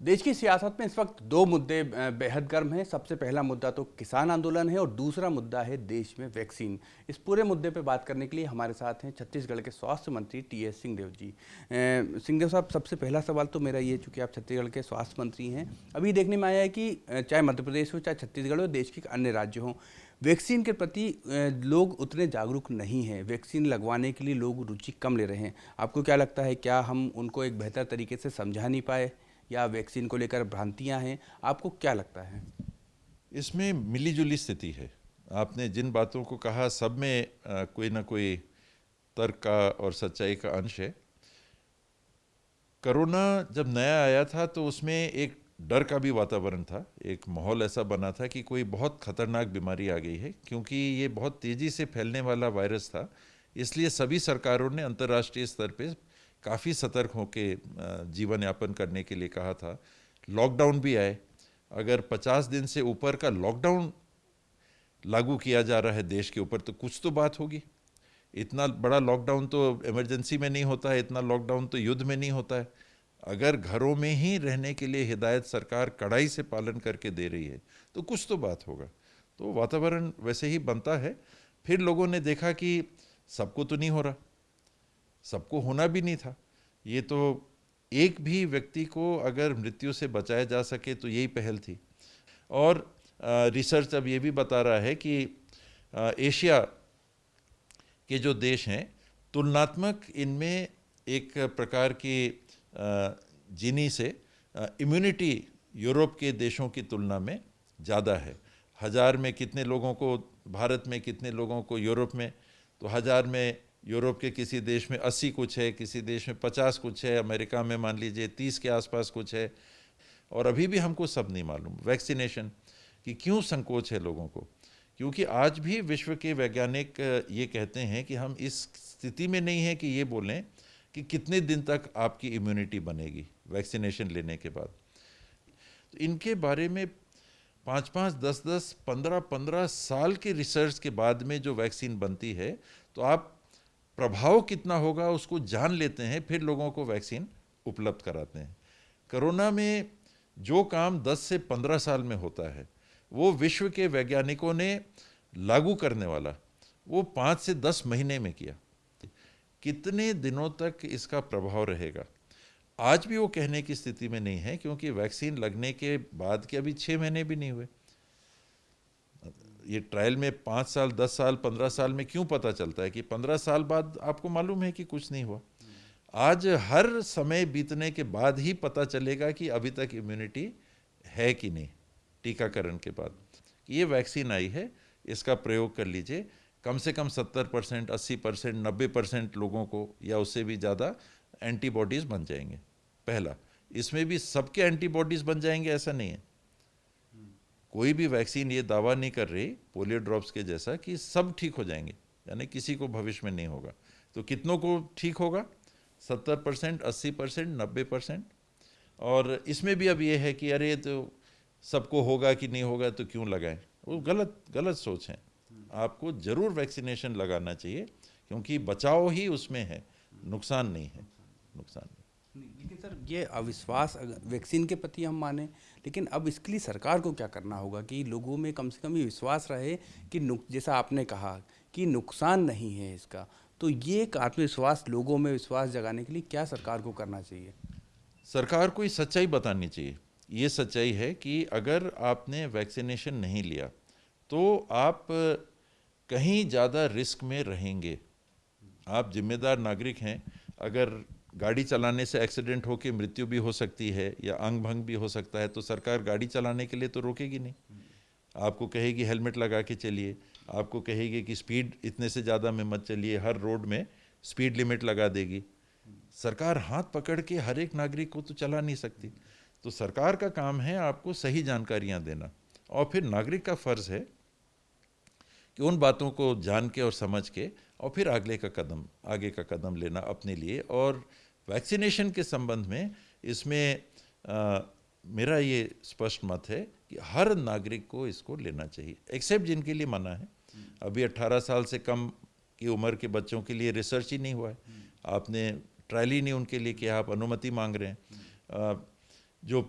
देश की सियासत में इस वक्त दो मुद्दे बेहद गर्म हैं। सबसे पहला मुद्दा तो किसान आंदोलन है और दूसरा मुद्दा है देश में वैक्सीन। इस पूरे मुद्दे पर बात करने के लिए हमारे साथ हैं छत्तीसगढ़ के स्वास्थ्य मंत्री टीएस सिंहदेव जी। सिंहदेव साहब, सबसे पहला सवाल तो मेरा ये, चूँकि आप छत्तीसगढ़ के स्वास्थ्य मंत्री हैं, अभी देखने में आया है कि चाहे मध्य प्रदेश हो, चाहे छत्तीसगढ़ हो, देश के अन्य राज्य हों, वैक्सीन के प्रति लोग उतने जागरूक नहीं हैं। वैक्सीन लगवाने के लिए लोग रुचि कम ले रहे हैं। आपको क्या लगता है, क्या हम उनको एक बेहतर तरीके से समझा नहीं पाए या वैक्सीन को लेकर भ्रांतियां हैं? आपको क्या लगता है? इसमें मिलीजुली स्थिति है। आपने जिन बातों को कहा सब में कोई ना कोई तर्क का और सच्चाई का अंश है। कोरोना जब नया आया था तो उसमें एक डर का भी वातावरण था, एक माहौल ऐसा बना था कि कोई बहुत खतरनाक बीमारी आ गई है, क्योंकि ये बहुत तेज़ी से फैलने वाला वायरस था। इसलिए सभी सरकारों ने अंतर्राष्ट्रीय स्तर पे काफ़ी सतर्क होकर जीवन यापन करने के लिए कहा था। लॉकडाउन भी आए। अगर 50 दिन से ऊपर का लॉकडाउन लागू किया जा रहा है देश के ऊपर तो कुछ तो बात होगी। इतना बड़ा लॉकडाउन तो इमरजेंसी में नहीं होता है, इतना लॉकडाउन तो युद्ध में नहीं होता है। अगर घरों में ही रहने के लिए हिदायत सरकार कड़ाई से पालन करके दे रही है तो कुछ तो बात होगा। तो वातावरण वैसे ही बनता है। फिर लोगों ने देखा कि सबको तो नहीं हो रहा, सबको होना भी नहीं था। ये तो एक भी व्यक्ति को अगर मृत्यु से बचाया जा सके तो यही पहल थी। और रिसर्च अब ये भी बता रहा है कि एशिया के जो देश हैं, तुलनात्मक इनमें एक प्रकार की जीनी से इम्यूनिटी यूरोप के देशों की तुलना में ज़्यादा है। 1000 में कितने लोगों को भारत में, कितने लोगों को यूरोप में, तो 1000 में यूरोप के किसी देश में 80 कुछ है, किसी देश में 50 कुछ है, अमेरिका में मान लीजिए 30 के आसपास कुछ है। और अभी भी हमको सब नहीं मालूम वैक्सीनेशन कि क्यों संकोच है लोगों को, क्योंकि आज भी विश्व के वैज्ञानिक ये कहते हैं कि हम इस स्थिति में नहीं हैं कि ये बोलें कि कितने दिन तक आपकी इम्यूनिटी बनेगी वैक्सीनेशन लेने के बाद। तो इनके बारे में 5-5, 10-10, 15-15 साल के रिसर्च के बाद में जो वैक्सीन बनती है तो आप प्रभाव कितना होगा उसको जान लेते हैं, फिर लोगों को वैक्सीन उपलब्ध कराते हैं। कोरोना में जो काम 10 से 15 साल में होता है वो विश्व के वैज्ञानिकों ने लागू करने वाला वो 5 से 10 महीने में किया। कितने दिनों तक इसका प्रभाव रहेगा आज भी वो कहने की स्थिति में नहीं है, क्योंकि वैक्सीन लगने के बाद के अभी 6 महीने भी नहीं हुए। ये ट्रायल में 5 साल, 10 साल, 15 साल में क्यों पता चलता है कि 15 साल बाद आपको मालूम है कि कुछ नहीं हुआ। आज हर समय बीतने के बाद ही पता चलेगा कि अभी तक इम्यूनिटी है कि नहीं। टीकाकरण के बाद ये वैक्सीन आई है, इसका प्रयोग कर लीजिए। कम से कम 70%, 80%, 90% लोगों को या उससे भी ज़्यादा एंटीबॉडीज़ बन जाएंगे। पहला, इसमें भी सबके एंटीबॉडीज़ बन जाएंगे ऐसा नहीं है। कोई भी वैक्सीन ये दावा नहीं कर रही पोलियो ड्रॉप्स के जैसा कि सब ठीक हो जाएंगे, यानी किसी को भविष्य में नहीं होगा। तो कितनों को ठीक होगा? 70%, 80%, 90%। और इसमें भी अब ये है कि अरे तो सबको होगा कि नहीं होगा तो क्यों लगाएं, वो गलत सोच है। आपको जरूर वैक्सीनेशन लगाना चाहिए, क्योंकि बचाव ही उसमें है, नुकसान नहीं है। नुकसान नहीं। लेकिन सर, ये अविश्वास वैक्सीन के प्रति हम माने, लेकिन अब इसके लिए सरकार को क्या करना होगा कि लोगों में कम से कम ये विश्वास रहे कि जैसा आपने कहा कि नुकसान नहीं है इसका, तो ये एक आत्मविश्वास, लोगों में विश्वास जगाने के लिए क्या सरकार को करना चाहिए? सरकार को ये सच्चाई बतानी चाहिए। ये सच्चाई है कि अगर आपने वैक्सीनेशन नहीं लिया तो आप कहीं ज़्यादा रिस्क में रहेंगे। आप जिम्मेदार नागरिक हैं। अगर गाड़ी चलाने से एक्सीडेंट होकर मृत्यु भी हो सकती है या अंग भंग भी हो सकता है तो सरकार गाड़ी चलाने के लिए तो रोकेगी नहीं। आपको कहेगी हेलमेट लगा के चलिए, आपको कहेगी कि स्पीड इतने से ज़्यादा में मत चलिए, हर रोड में स्पीड लिमिट लगा देगी। सरकार हाथ पकड़ के हर एक नागरिक को तो चला नहीं सकती। तो सरकार का काम है आपको सही जानकारियाँ देना, और फिर नागरिक का फ़र्ज़ है कि उन बातों को जान के और समझ के और फिर आगे का कदम लेना अपने लिए। और वैक्सीनेशन के संबंध में इसमें मेरा ये स्पष्ट मत है कि हर नागरिक को इसको लेना चाहिए, एक्सेप्ट जिनके लिए मना है। अभी 18 साल से कम की उम्र के बच्चों के लिए रिसर्च ही नहीं हुआ है, आपने ट्रायल ही नहीं उनके लिए किया, आप अनुमति मांग रहे हैं। जो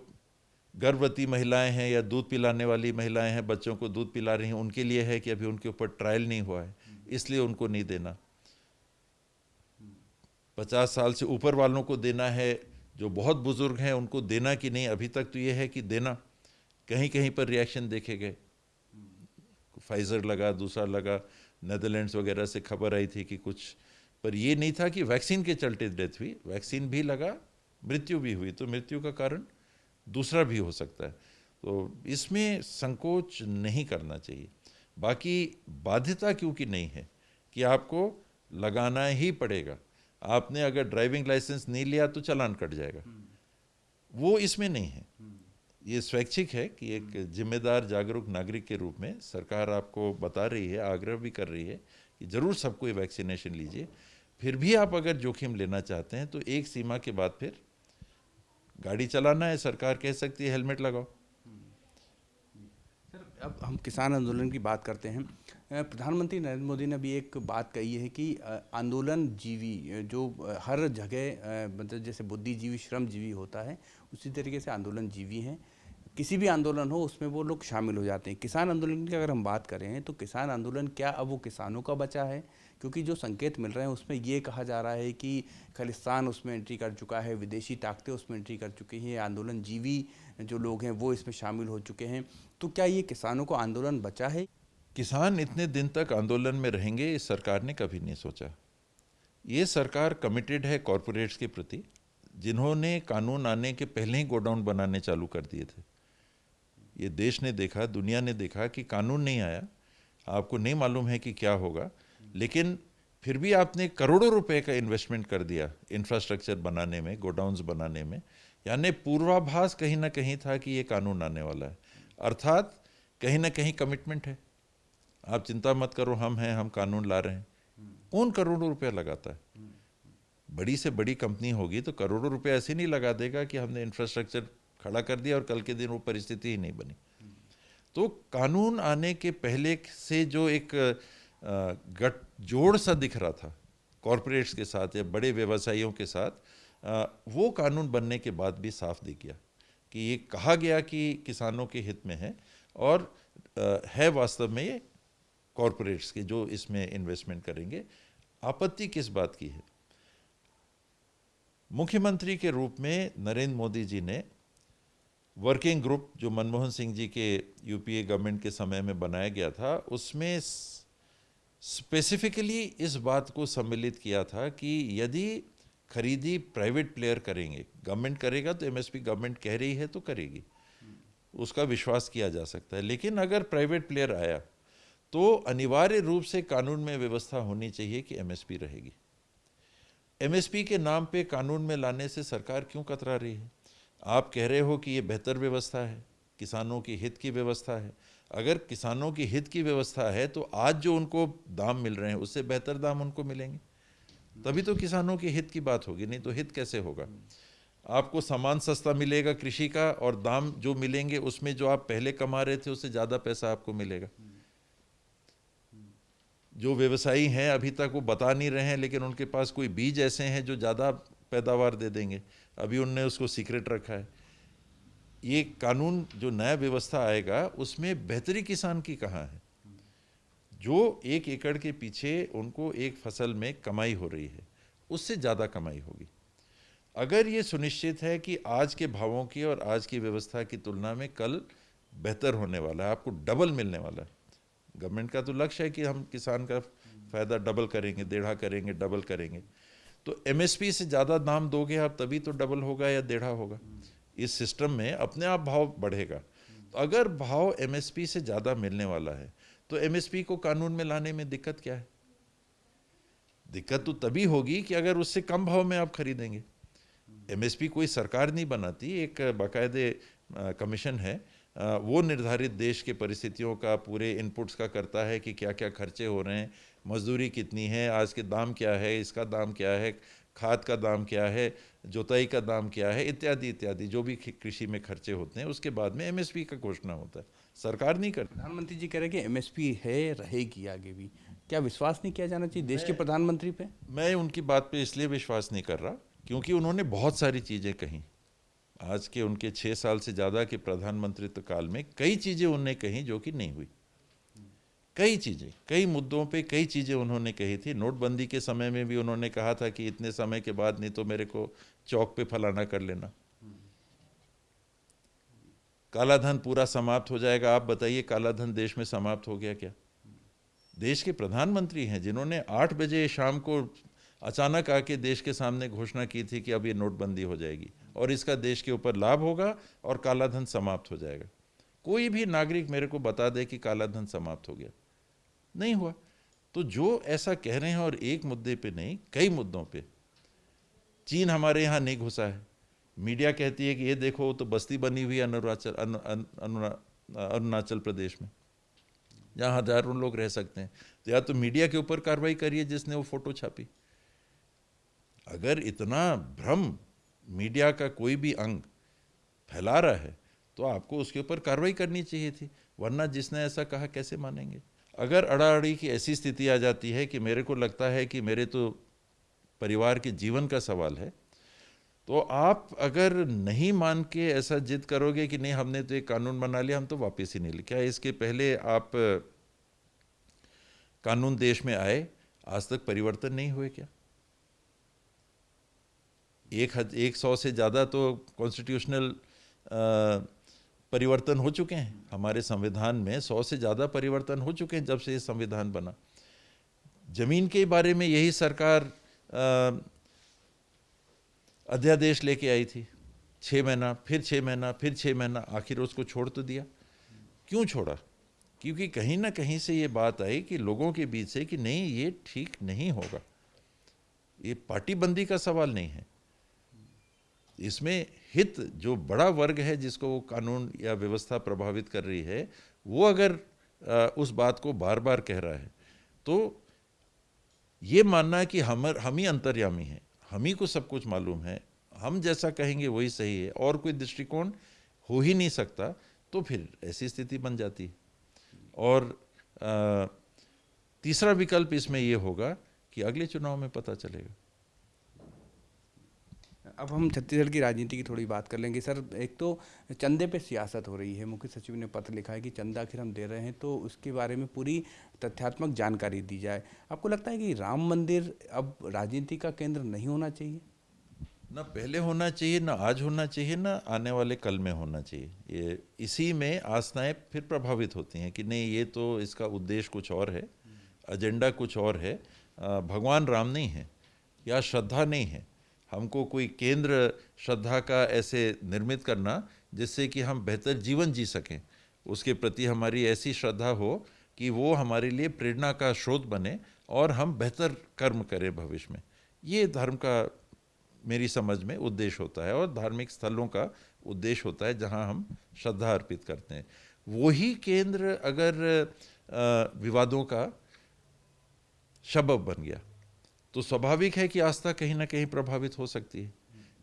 गर्भवती महिलाएं हैं या दूध पिलाने वाली महिलाएं हैं, बच्चों को दूध पिला रही हैं, उनके लिए है कि अभी उनके ऊपर ट्रायल नहीं हुआ है इसलिए उनको नहीं देना। 50 साल से ऊपर वालों को देना है, जो बहुत बुजुर्ग हैं उनको देना कि नहीं, अभी तक तो ये है कि देना। कहीं कहीं पर रिएक्शन देखे गए, फाइजर लगा, दूसरा लगा, नेदरलैंड्स वगैरह से खबर आई थी कि कुछ, पर ये नहीं था कि वैक्सीन के चलते डेथ हुई, वैक्सीन भी लगा, मृत्यु भी हुई, तो मृत्यु का कारण दूसरा भी हो सकता है। तो इसमें संकोच नहीं करना चाहिए। बाकी बाध्यता क्योंकि नहीं है कि आपको लगाना ही पड़ेगा, आपने अगर ड्राइविंग लाइसेंस नहीं लिया तो चालान कट जाएगा, वो इसमें नहीं है। ये स्वैच्छिक है कि एक जिम्मेदार जागरूक नागरिक के रूप में सरकार आपको बता रही है, आग्रह भी कर रही है कि जरूर सबको ये वैक्सीनेशन लीजिए। फिर भी आप अगर जोखिम लेना चाहते हैं तो एक सीमा के बाद फिर गाड़ी चलाना है, सरकार कह सकती है हेलमेट लगाओ। सर, अब हम किसान आंदोलन की बात करते हैं। प्रधानमंत्री नरेंद्र मोदी ने अभी एक बात कही है कि आंदोलन जीवी जो हर जगह मतलब जैसे बुद्धिजीवी श्रमजीवी होता है, उसी तरीके से आंदोलन जीवी हैं। किसी भी आंदोलन हो उसमें वो लोग शामिल हो जाते हैं। किसान आंदोलन की अगर हम बात करें तो किसान आंदोलन क्या अब वो किसानों का बचा है? क्योंकि जो संकेत मिल रहे हैं उसमें ये कहा जा रहा है कि खालिस्तान उसमें एंट्री कर चुका है, विदेशी ताकतें उसमें एंट्री कर चुकी हैं, आंदोलन जीवी जो लोग हैं वो इसमें शामिल हो चुके हैं। तो क्या ये किसानों को आंदोलन बचा है? किसान इतने दिन तक आंदोलन में रहेंगे इस सरकार ने कभी नहीं सोचा। ये सरकार कमिटेड है कॉरपोरेट्स के प्रति, जिन्होंने कानून आने के पहले ही गोडाउन बनाने चालू कर दिए थे। ये देश ने देखा, दुनिया ने देखा कि कानून नहीं आया, आपको नहीं मालूम है कि क्या होगा, लेकिन फिर भी आपने करोड़ों रुपए का इन्वेस्टमेंट कर दिया इंफ्रास्ट्रक्चर बनाने में, गोडाउन्स बनाने में। यानी पूर्वाभास कहीं ना कहीं था कि ये कानून आने वाला है, अर्थात कहीं ना कहीं कमिटमेंट है, आप चिंता मत करो, हम हैं, हम कानून ला रहे हैं। कौन करोड़ों रुपया लगाता है? बड़ी से बड़ी कंपनी होगी तो करोड़ों रुपए ऐसे नहीं लगा देगा कि हमने इंफ्रास्ट्रक्चर खड़ा कर दिया और कल के दिन वो परिस्थिति ही नहीं बनी। तो कानून आने के पहले से जो एक गठजोड़ सा दिख रहा था कॉरपोरेट्स के साथ या बड़े व्यवसायियों के साथ, वो कानून बनने के बाद भी साफ दिख गया कि ये कहा गया कि किसानों के हित में है, और है वास्तव में ये कॉरपोरेट्स के जो इसमें इन्वेस्टमेंट करेंगे। आपत्ति किस बात की है? मुख्यमंत्री के रूप में नरेंद्र मोदी जी ने वर्किंग ग्रुप जो मनमोहन सिंह जी के यूपीए गवर्नमेंट के समय में बनाया गया था, उसमें स्पेसिफिकली इस बात को सम्मिलित किया था कि यदि खरीदी प्राइवेट प्लेयर करेंगे, गवर्नमेंट करेगा तो एमएसपी गवर्नमेंट कह रही है तो करेगी, उसका विश्वास किया जा सकता है। लेकिन अगर प्राइवेट प्लेयर आया तो अनिवार्य रूप से कानून में व्यवस्था होनी चाहिए कि एमएसपी रहेगी। एमएसपी के नाम पे कानून में लाने से सरकार क्यों कतरा रही है? आप कह रहे हो कि ये बेहतर व्यवस्था है, किसानों की हित की व्यवस्था है। अगर किसानों की हित की व्यवस्था है तो आज जो उनको दाम मिल रहे हैं उससे बेहतर दाम उनको मिलेंगे, तभी तो किसानों की हित की बात होगी, नहीं तो हित कैसे होगा? आपको सामान सस्ता मिलेगा कृषि का, और दाम जो मिलेंगे उसमें जो आप पहले कमा रहे थे उससे ज़्यादा पैसा आपको मिलेगा। जो व्यवसायी हैं अभी तक वो बता नहीं रहे हैं, लेकिन उनके पास कोई बीज ऐसे हैं जो ज़्यादा पैदावार दे देंगे, अभी उनने उसको सीक्रेट रखा है। ये कानून जो नया व्यवस्था आएगा उसमें बेहतरी किसान की कहाँ है? जो 1 एकड़ के पीछे उनको एक फसल में कमाई हो रही है उससे ज़्यादा कमाई होगी। अगर ये सुनिश्चित है कि आज के भावों की और आज की व्यवस्था की तुलना में कल बेहतर होने वाला है, आपको डबल मिलने वाला है। गवर्नमेंट का तो लक्ष्य है कि हम किसान का फायदा डबल करेंगे, डेढ़ा करेंगे, डबल करेंगे। तो एमएसपी से ज़्यादा दाम दोगे आप तभी तो डबल होगा या डेढ़ा होगा। इस सिस्टम में अपने आप भाव बढ़ेगा। तो अगर भाव एमएसपी से ज़्यादा मिलने वाला है तो एमएसपी को कानून में लाने में दिक्कत क्या है? दिक्कत तो तभी होगी कि अगर उससे कम भाव में आप खरीदेंगे। एमएसपी कोई सरकार नहीं बनाती, एक बाकायदे कमीशन है, वो निर्धारित देश के परिस्थितियों का, पूरे इनपुट्स का करता है कि क्या क्या खर्चे हो रहे हैं, मजदूरी कितनी है, आज के दाम क्या है, इसका दाम क्या है, खाद का दाम क्या है, जोताई का दाम क्या है, इत्यादि इत्यादि जो भी कृषि में खर्चे होते हैं, उसके बाद में एमएसपी का घोषणा होता है। सरकार नहीं करती। प्रधानमंत्री जी कह रहे हैं कि एमएसपी है, रहेगी आगे भी। क्या विश्वास नहीं किया जाना चाहिए देश के प्रधानमंत्री पे? मैं उनकी बात पे इसलिए विश्वास नहीं कर रहा क्योंकि उन्होंने बहुत सारी चीज़ें कहीं आज के उनके 6 साल से ज़्यादा के प्रधानमंत्रित्व काल में कई चीज़ें उन्होंने कही जो कि नहीं हुई। कई चीज़ें, कई मुद्दों पे कई चीज़ें उन्होंने कही थी। नोटबंदी के समय में भी उन्होंने कहा था कि इतने समय के बाद नहीं तो मेरे को चौक पे फलाना कर लेना। काला धन पूरा समाप्त हो जाएगा। आप बताइए, काला धन देश में समाप्त हो गया क्या? देश के प्रधानमंत्री हैं जिन्होंने 8 बजे शाम को अचानक आके देश के सामने घोषणा की थी कि अब ये नोटबंदी हो जाएगी और इसका देश के ऊपर लाभ होगा और काला धन समाप्त हो जाएगा। कोई भी नागरिक मेरे को बता दे कि काला धन समाप्त हो गया, नहीं हुआ। तो जो ऐसा कह रहे हैं, और एक मुद्दे पे नहीं कई मुद्दों पे, चीन हमारे यहाँ नहीं घुसा है। मीडिया कहती है कि ये देखो तो बस्ती बनी हुई है अरुणाचल प्रदेश में, जहाँ हजारों लोग रह सकते हैं। तो या तो मीडिया के ऊपर कार्रवाई करिए जिसने वो फोटो छापी। अगर इतना भ्रम मीडिया का कोई भी अंग फैला रहा है तो आपको उसके ऊपर कार्रवाई करनी चाहिए थी, वरना जिसने ऐसा कहा कैसे मानेंगे। अगर अड़ाअड़ी की ऐसी स्थिति आ जाती है कि मेरे को लगता है कि मेरे तो परिवार के जीवन का सवाल है, तो आप अगर नहीं मान के ऐसा जिद करोगे कि नहीं हमने तो एक कानून बना लिया, हम तो वापस ही नहीं ले, क्या इसके पहले आप कानून देश में आए, आज तक परिवर्तन नहीं हुए क्या? 100 से ज़्यादा तो कॉन्स्टिट्यूशनल परिवर्तन हो चुके हैं हमारे संविधान में। 100 से ज़्यादा परिवर्तन हो चुके हैं जब से ये संविधान बना। जमीन के बारे में यही सरकार अध्यादेश लेके आई थी, 6 महीना, फिर 6 महीना, फिर 6 महीना, आखिर उसको छोड़ तो दिया। क्यों छोड़ा? क्योंकि कहीं ना कहीं से ये बात आई कि लोगों के बीच से कि नहीं ये ठीक नहीं होगा। ये पार्टीबंदी का सवाल नहीं है, इसमें हित जो बड़ा वर्ग है जिसको वो कानून या व्यवस्था प्रभावित कर रही है, वो अगर उस बात को बार बार कह रहा है तो ये मानना है कि हम ही अंतर्यामी हैं, हम ही को सब कुछ मालूम है, हम जैसा कहेंगे वही सही है और कोई दृष्टिकोण हो ही नहीं सकता, तो फिर ऐसी स्थिति बन जाती है। और तीसरा विकल्प इसमें ये होगा कि अगले चुनाव में पता चलेगा। अब हम छत्तीसगढ़ की राजनीति की थोड़ी बात कर लेंगे सर। एक तो चंदे पे सियासत हो रही है, मुख्य सचिव ने पत्र लिखा है कि चंदा आखिर हम दे रहे हैं तो उसके बारे में पूरी तथ्यात्मक जानकारी दी जाए। आपको लगता है कि राम मंदिर अब राजनीति का केंद्र नहीं होना चाहिए? ना पहले होना चाहिए, ना आज होना चाहिए, ना आने वाले कल में होना चाहिए। ये इसी में आस्थाएं फिर प्रभावित होती हैं कि नहीं ये तो इसका उद्देश्य कुछ और है, एजेंडा कुछ और है, भगवान राम नहीं है या श्रद्धा नहीं है। हमको कोई केंद्र श्रद्धा का ऐसे निर्मित करना जिससे कि हम बेहतर जीवन जी सकें, उसके प्रति हमारी ऐसी श्रद्धा हो कि वो हमारे लिए प्रेरणा का स्रोत बने और हम बेहतर कर्म करें भविष्य में। ये धर्म का मेरी समझ में उद्देश्य होता है और धार्मिक स्थलों का उद्देश्य होता है जहाँ हम श्रद्धा अर्पित करते हैं। वही केंद्र अगर विवादों का सबब बन गया तो स्वाभाविक है कि आस्था कहीं ना कहीं प्रभावित हो सकती है।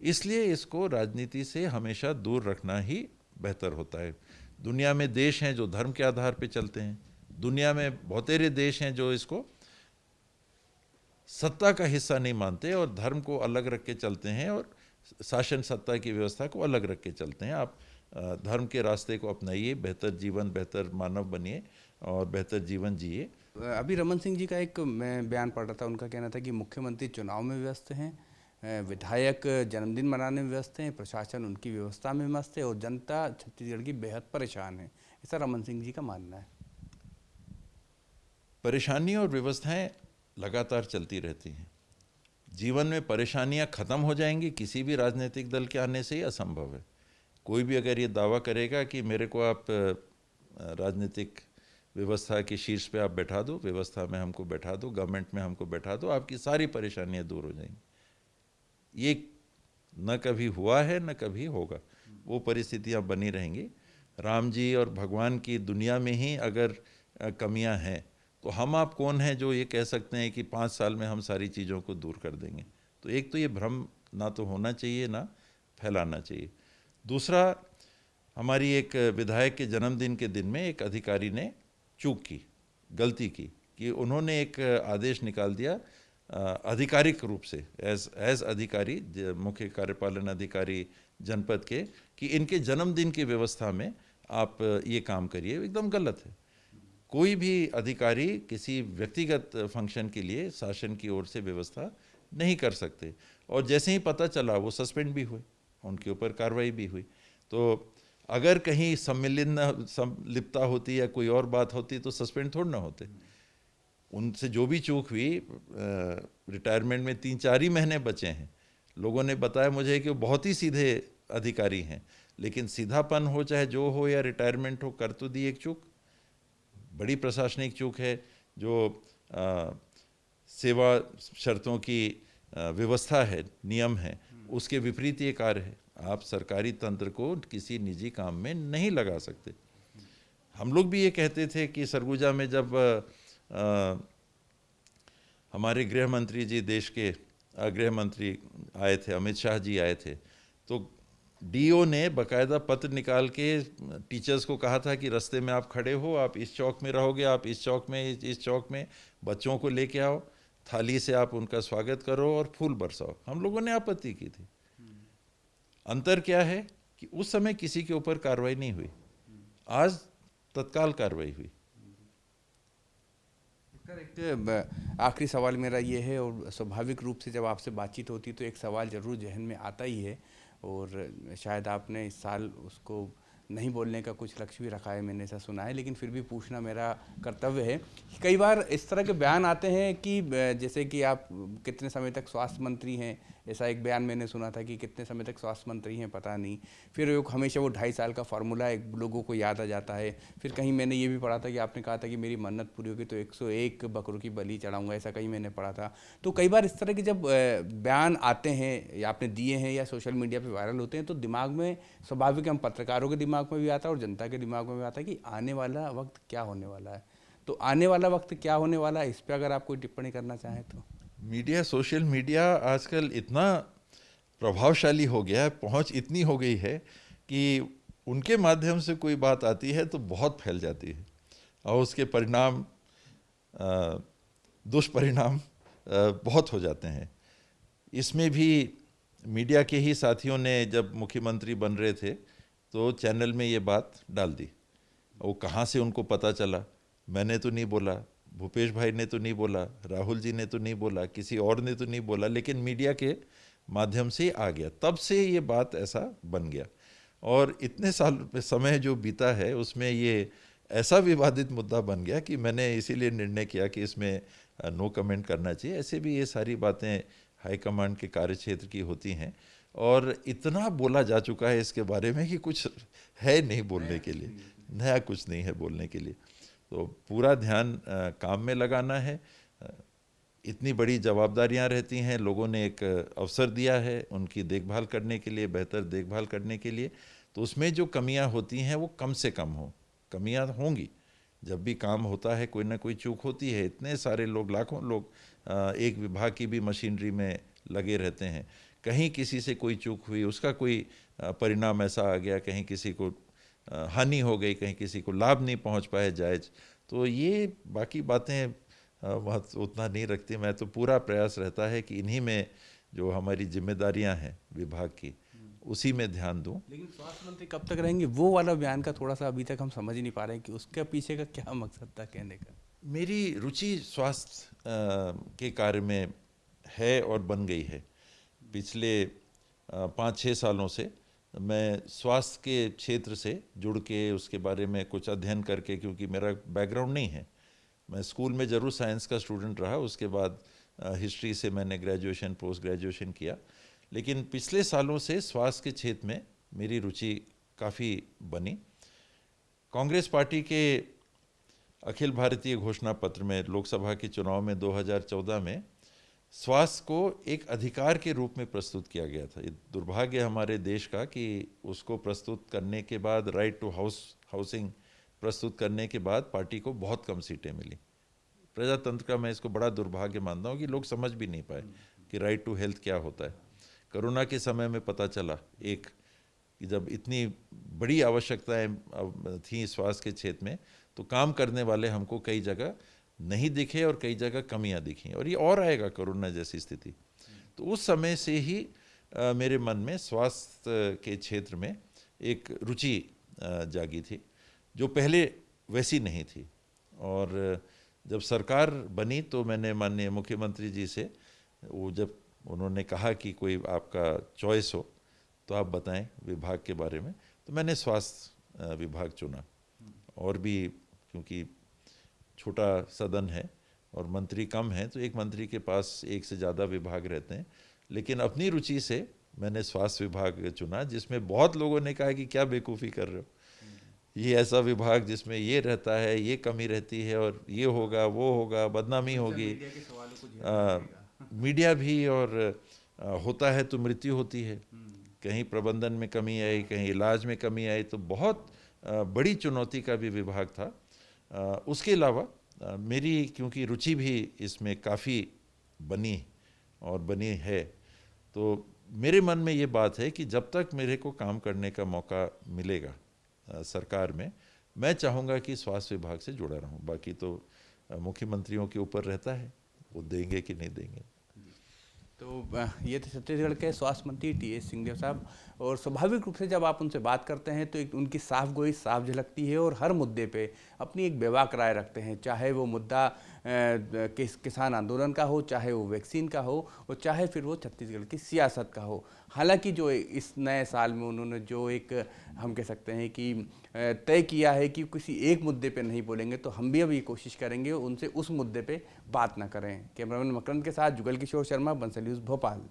इसलिए इसको राजनीति से हमेशा दूर रखना ही बेहतर होता है। दुनिया में देश हैं जो धर्म के आधार पर चलते हैं, दुनिया में बहुतेरे देश हैं जो इसको सत्ता का हिस्सा नहीं मानते और धर्म को अलग रख के चलते हैं और शासन सत्ता की व्यवस्था को अलग रख के चलते हैं। आप धर्म के रास्ते को अपनाइए, बेहतर जीवन, बेहतर मानव बनिए और बेहतर जीवन जिए। अभी रमन सिंह जी का एक मैं बयान पढ़ रहा था, उनका कहना था कि मुख्यमंत्री चुनाव में व्यस्त हैं, विधायक जन्मदिन मनाने में व्यस्त हैं, प्रशासन उनकी व्यवस्था में मस्त है और जनता छत्तीसगढ़ की बेहद परेशान है, ऐसा रमन सिंह जी का मानना है। परेशानी और व्यवस्थाएं लगातार चलती रहती हैं। जीवन में परेशानियां खत्म हो जाएंगी किसी भी राजनीतिक दल के आने से ही असंभव है। कोई भी अगर ये दावा करेगा कि मेरे को आप राजनीतिक व्यवस्था के शीर्ष पे आप बैठा दो, व्यवस्था में हमको बैठा दो, गवर्नमेंट में हमको बैठा दो, आपकी सारी परेशानियां दूर हो जाएंगी। ये न कभी हुआ है न कभी होगा, वो परिस्थितियां बनी रहेंगी। राम जी और भगवान की दुनिया में ही अगर कमियां हैं तो हम आप कौन हैं जो ये कह सकते हैं कि 5 साल में हम सारी चीज़ों को दूर कर देंगे। तो एक तो ये भ्रम ना तो होना चाहिए ना फैलाना चाहिए। दूसरा, हमारी एक विधायक के जन्मदिन के दिन में एक अधिकारी ने चूक की, गलती की कि उन्होंने एक आदेश निकाल दिया आधिकारिक रूप से एज अधिकारी, मुख्य कार्यपालन अधिकारी जनपद के, कि इनके जन्मदिन की व्यवस्था में आप ये काम करिए, एकदम गलत है। कोई भी अधिकारी किसी व्यक्तिगत फंक्शन के लिए शासन की ओर से व्यवस्था नहीं कर सकते। और जैसे ही पता चला वो सस्पेंड भी हुए, उनके ऊपर कार्रवाई भी हुई। तो अगर कहीं संलिप्तता होती या कोई और बात होती तो सस्पेंड थोड़ा ना होते। उनसे जो भी चूक हुई, रिटायरमेंट में 3-4 ही महीने बचे हैं। लोगों ने बताया मुझे कि वो बहुत ही सीधे अधिकारी हैं, लेकिन सीधापन हो चाहे जो हो या रिटायरमेंट हो, कर तो दी एक चूक, बड़ी प्रशासनिक चूक है। जो सेवा शर्तों की व्यवस्था है, नियम है, उसके विपरीत ये कार्य है। आप सरकारी तंत्र को किसी निजी काम में नहीं लगा सकते। हम लोग भी ये कहते थे कि सरगुजा में जब हमारे गृह मंत्री जी, देश के गृह मंत्री आए थे, अमित शाह जी आए थे, तो डीओ ने बकायदा पत्र निकाल के टीचर्स को कहा था कि रास्ते में आप खड़े हो, आप इस चौक में रहोगे, आप इस चौक में, इस चौक में बच्चों को लेके आओ, थाली से आप उनका स्वागत करो और फूल बरसाओ। हम लोगों ने आपत्ति की थी। अंतर क्या है कि उस समय किसी के ऊपर कार्रवाई नहीं हुई, आज तत्काल कार्रवाई हुई। एक आखिरी सवाल मेरा ये है, और स्वाभाविक रूप से जब आपसे बातचीत होती है तो एक सवाल ज़रूर जहन में आता ही है, और शायद आपने इस साल उसको नहीं बोलने का कुछ लक्ष्य भी रखा है, मैंने ऐसा सुना है, लेकिन फिर भी पूछना मेरा कर्तव्य है। कई बार इस तरह के बयान आते हैं कि जैसे कि आप कितने समय तक स्वास्थ्य मंत्री हैं, ऐसा एक बयान मैंने सुना था कि कितने समय तक स्वास्थ्य मंत्री हैं पता नहीं। फिर हमेशा वो 2.5 साल का फार्मूला एक लोगों को याद आ जाता है। फिर कहीं मैंने ये भी पढ़ा था कि आपने कहा था कि मेरी मन्नत पूरी होगी तो 101 बकरों की बलि चढ़ाऊंगा, ऐसा कहीं मैंने पढ़ा था। तो कई बार इस तरह के जब बयान आते हैं या आपने दिए हैं या सोशल मीडिया पर वायरल होते हैं, तो दिमाग में स्वाभाविक, हम पत्रकारों के दिमाग में भी आता है और जनता के दिमाग में भी आता है कि आने वाला वक्त क्या होने वाला है। तो आने वाला वक्त क्या होने वाला है, इस पर अगर आप कोई टिप्पणी करना चाहें तो। मीडिया, सोशल मीडिया आजकल इतना प्रभावशाली हो गया है, पहुंच इतनी हो गई है कि उनके माध्यम से कोई बात आती है तो बहुत फैल जाती है, और उसके परिणाम, दुष्परिणाम बहुत हो जाते हैं। इसमें भी मीडिया के ही साथियों ने जब मुख्यमंत्री बन रहे थे तो चैनल में ये बात डाल दी। वो कहाँ से उनको पता चला? मैंने तो नहीं बोला, भूपेश भाई ने तो नहीं बोला, राहुल जी ने तो नहीं बोला, किसी और ने तो नहीं बोला, लेकिन मीडिया के माध्यम से आ गया। तब से ये बात ऐसा बन गया, और इतने साल समय जो बीता है उसमें ये ऐसा विवादित मुद्दा बन गया कि मैंने इसीलिए निर्णय किया कि इसमें नो कमेंट करना चाहिए। ऐसे भी ये सारी बातें हाईकमांड के कार्यक्षेत्र की होती हैं, और इतना बोला जा चुका है इसके बारे में कि कुछ है नहीं बोलने के लिए, नया कुछ नहीं है बोलने के लिए। तो पूरा ध्यान काम में लगाना है। इतनी बड़ी जवाबदारियां रहती हैं, लोगों ने एक अवसर दिया है उनकी देखभाल करने के लिए, बेहतर देखभाल करने के लिए, तो उसमें जो कमियां होती हैं वो कम से कम हो। कमियां होंगी, जब भी काम होता है कोई ना कोई चूक होती है। इतने सारे लोग, लाखों लोग एक विभाग की भी मशीनरी में लगे रहते हैं, कहीं किसी से कोई चूक हुई, उसका कोई परिणाम ऐसा आ गया, कहीं किसी को हानि हो गई, कहीं किसी को लाभ नहीं पहुंच पाए जायज, तो ये बाकी बातें बहुत उतना नहीं रखती। मैं तो पूरा प्रयास रहता है कि इन्हीं में जो हमारी जिम्मेदारियां हैं विभाग की, उसी में ध्यान दूं। लेकिन स्वास्थ्य मंत्री कब तक रहेंगे, वो वाला बयान का थोड़ा सा अभी तक हम समझ ही नहीं पा रहे हैं कि उसके पीछे का क्या मकसद था कहने का। मेरी रुचि स्वास्थ्य के कार्य में है और बन गई है। पिछले 5-6 सालों से मैं स्वास्थ्य के क्षेत्र से जुड़ के उसके बारे में कुछ अध्ययन करके, क्योंकि मेरा बैकग्राउंड नहीं है, मैं स्कूल में ज़रूर साइंस का स्टूडेंट रहा, उसके बाद हिस्ट्री से मैंने ग्रेजुएशन, पोस्ट ग्रेजुएशन किया, लेकिन पिछले सालों से स्वास्थ्य के क्षेत्र में मेरी रुचि काफ़ी बनी। कांग्रेस पार्टी के अखिल भारतीय घोषणा पत्र में लोकसभा के चुनाव में 2014 में स्वास्थ्य को एक अधिकार के रूप में प्रस्तुत किया गया था। ये दुर्भाग्य हमारे देश का कि उसको प्रस्तुत करने के बाद, राइट टू हाउसिंग प्रस्तुत करने के बाद पार्टी को बहुत कम सीटें मिली। प्रजातंत्र का मैं इसको बड़ा दुर्भाग्य मानता हूँ कि लोग समझ भी नहीं पाए कि राइट टू हेल्थ क्या होता है। कोरोना के समय में पता चला एक कि जब इतनी बड़ी आवश्यकताएं थी स्वास्थ्य के क्षेत्र में, तो काम करने वाले हमको कई जगह नहीं दिखे और कई जगह कमियां दिखी, और ये और आएगा कोरोना जैसी स्थिति। तो उस समय से ही मेरे मन में स्वास्थ्य के क्षेत्र में एक रुचि जागी थी, जो पहले वैसी नहीं थी। और जब सरकार बनी तो मैंने माननीय मुख्यमंत्री जी से, वो जब उन्होंने कहा कि कोई आपका चॉइस हो तो आप बताएं विभाग के बारे में, तो मैंने स्वास्थ्य विभाग चुना। और भी क्योंकि छोटा सदन है और मंत्री कम हैं, तो एक मंत्री के पास एक से ज़्यादा विभाग रहते हैं, लेकिन अपनी रुचि से मैंने स्वास्थ्य विभाग चुना, जिसमें बहुत लोगों ने कहा कि क्या बेवकूफ़ी कर रहे हो, ये ऐसा विभाग जिसमें ये रहता है, ये कमी रहती है, और ये होगा वो होगा, बदनामी होगी, मीडिया भी, और होता है तो मृत्यु होती है, कहीं प्रबंधन में कमी आई, कहीं इलाज में कमी आई, तो बहुत बड़ी चुनौती का भी विभाग था। उसके अलावा मेरी क्योंकि रुचि भी इसमें काफ़ी बनी और बनी है, तो मेरे मन में ये बात है कि जब तक मेरे को काम करने का मौका मिलेगा सरकार में, मैं चाहूँगा कि स्वास्थ्य विभाग से जुड़ा रहूँ। बाकी तो मुख्यमंत्रियों के ऊपर रहता है, वो देंगे कि नहीं देंगे। तो ये थे छत्तीसगढ़ के स्वास्थ्य मंत्री टीएस सिंहदेव साहब। और स्वाभाविक रूप से जब आप उनसे बात करते हैं तो एक उनकी साफ गोई साफ झलकती है और हर मुद्दे पे अपनी एक बेबाक राय रखते हैं, चाहे वो मुद्दा किसान आंदोलन का हो, चाहे वो वैक्सीन का हो, और चाहे फिर वो छत्तीसगढ़ की सियासत का हो। हालांकि जो इस नए साल में उन्होंने जो एक हम कह सकते हैं कि तय किया है कि किसी एक मुद्दे पे नहीं बोलेंगे, तो हम भी अब ये कोशिश करेंगे उनसे उस मुद्दे पे बात ना करें। कैमरामैन मकरंद के साथ जुगल किशोर शर्मा, बंसल न्यूज़, भोपाल।